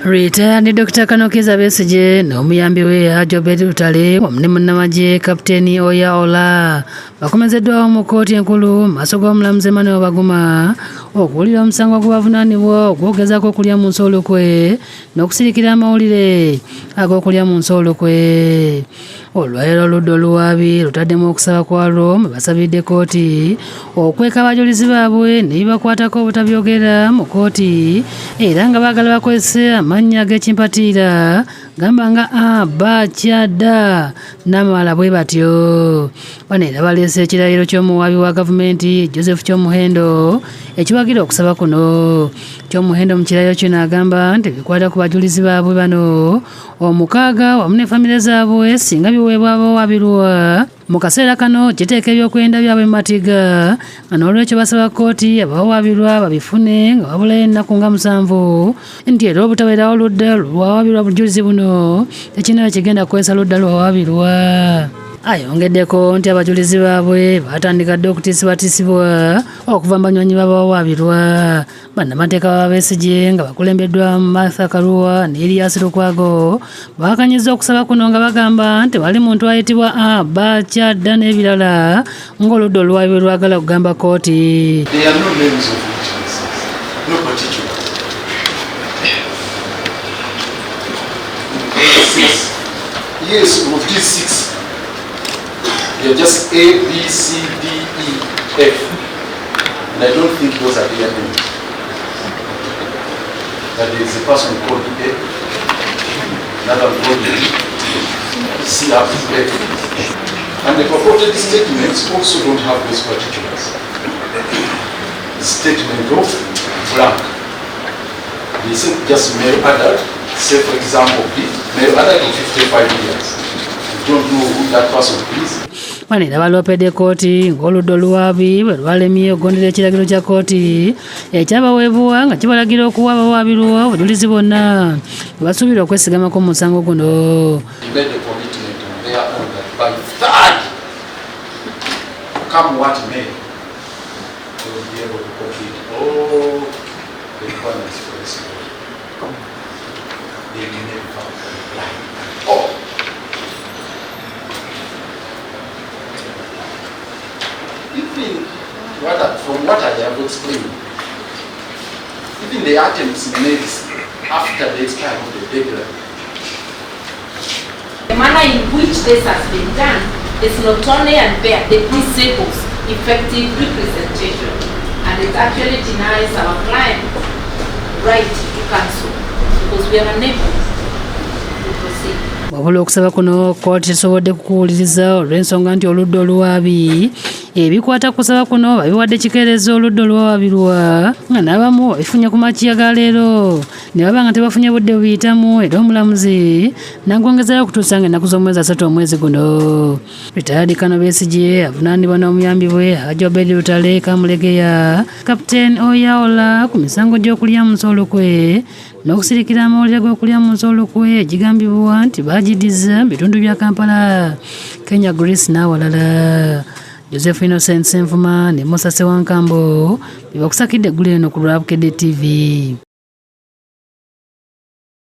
Retired Dr. Kanokiza Besigye n'omuyambi we Ajobert Lutale wamu ne munnamagye Kapiteeni Oyaola bakomezeddwawo mu kkooti enkulu maaso g'omulamuzi Emmanuel Baguma okuwulira omusango ogwavunaanibwa ogwogezaako okulya mu nsi olukwe n'okusirikira amawulire ag'okulya mu nsi olukwe. Olwaliro oludda oluwaabi lutaddemu okusaba kwalwo mwe basabidde kkooti okweka abajulizi baabwe ne bibakwatako obutabyogera mu kkooti era nga baagala bakozese amannya ag'ekimpatiira gamba nga Abakyada n'amala bwe batyo. Bano era baleese ekirayiro ky'omuwaabi wa gavumenti Joseph Kyomuhendo ekiwagira okusaba kuno. Kyomuhendo mu kirayiro kino agamba nti bikwata ku bajulizi baabwe bano omukaaga wamu ne famire zaabwe singa biweebwa abawaabirwa mu kaseera kano kiteeka ebyokwenda byabwe mu matiga nga n'olwekyo basaba kkooti abawaabirwa babifune nga wabulayo ennaku nga 7 nti era obutabeerawo ludda lwawaabirwa bujulizi buno tekinayo kigenda kukozesa ludda lwawaabirwa. Ayongeddeko nti abajulizi baabwe batandika dde okutiisibwatiisibwa okuva mu banywanyi b'abawaabirwa. Bannamateeka ba Besigye nga bakulembeddwa Martha Karua ne Erias Lukwago bakanyizza okusaba kuno nga bagamba nti wali muntu ayitibwa Abakyada n'ebirala ng'oludda oluwaabirwa lwagala kugamba kkooti. Yes, of these 6. They're just A, B, C, D, E, F. And I don't think those are their names. That there is a person called A, another called C, F. And the purported statements also don't have those particulars. The statement of blank. They say just male adult, say for example B, male adult of 55 years. You don't know who that person is. Bano era baloopedde kkooti ng'oludda oluwaabi bwe lwalemye okugondera ekiragiro kya kkooti ekyabaweebwa nga kibalagira okuwa abawaabirwa obujulizi bonna bwe basuubira okwesigamako mu musango guno. From what I have explained, even the attempts made after the expiry of the deadline. The manner in which this has been done is not only unfair, it disables effective representation, and it actually denies our client right to counsel because we are unable to proceed. Wabula okusaba kuno kkooti esobodde kukuwuliriza olw'ensonga nti oludda oluwaabi ebikwata kusaba kuno babiwadde kikeereza oludda olwawaabirwa nga n'abamu babifunye ku makya ga leero ne baba nga tebafunye budde buyitamu era omulamuzi n'agwongezayo okutuusa nga ennaku z'omwezi 3 omwezi guno. Retired Kano Besigye avunaanibwa n'omuyambi bwe Ajobert Lutale Kamulegeya Kapiteeni Oyaola ku misango gy'okulya mu nsi olukwe n'okusirikira amawulire g'okulya mu nsi olukwe egigambibwa nti baagiddiza mu bitundu bya Kampala, Kenya Grace n'awalala. Joseph Innocent Senfuma ne Musa Sewankambo bibakusakidde eggulu eno ku Lwabukedde TV.